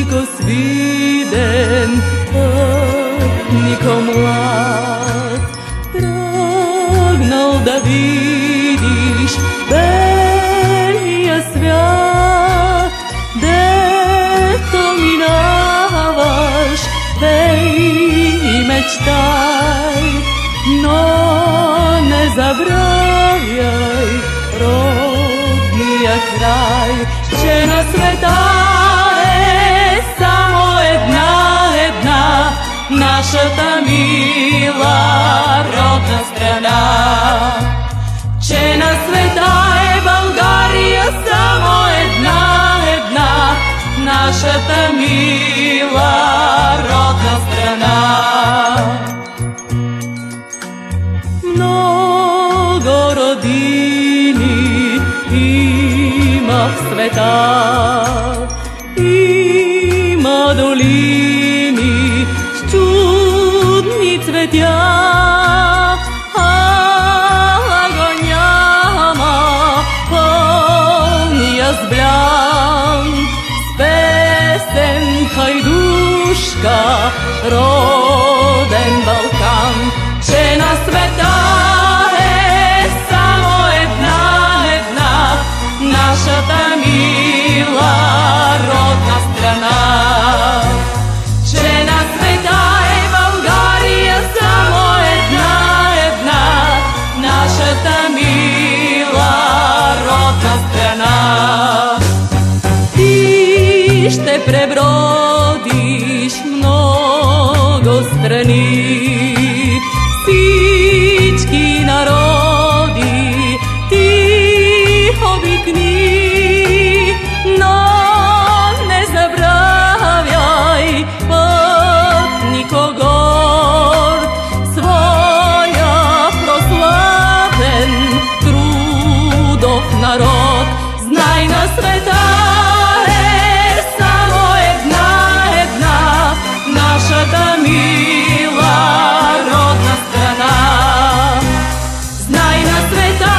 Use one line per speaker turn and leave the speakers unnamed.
niko sviden, niko mlad. Tragnal da vidiš belije svijat, deto minavaš, vej i mečtaj, no ne zabravljaj rodnija kraj. Žena sveta je samo jedna, naša ta mila rodna strana. Žena sveta je Bolgarija samo jedna, naša ta mila rodna strana. Mnogo rodini ima sveta, ima dolini s čudni cvetja, a gonjama polnija zbljam, s pesem hajduška roden Balkan. Žena sveta je samo jedna, naša ta mila rodna strana. Žena sveta je Bolgarija samo jedna, naša ta mila rodna strana. Ti šte prebrodiš mnogo strani, всички народи ти обикни, но не забравяй пътнико горд, своя прославен трудов народ. Знай на света е само една, нашата мила родна страна. Знай на света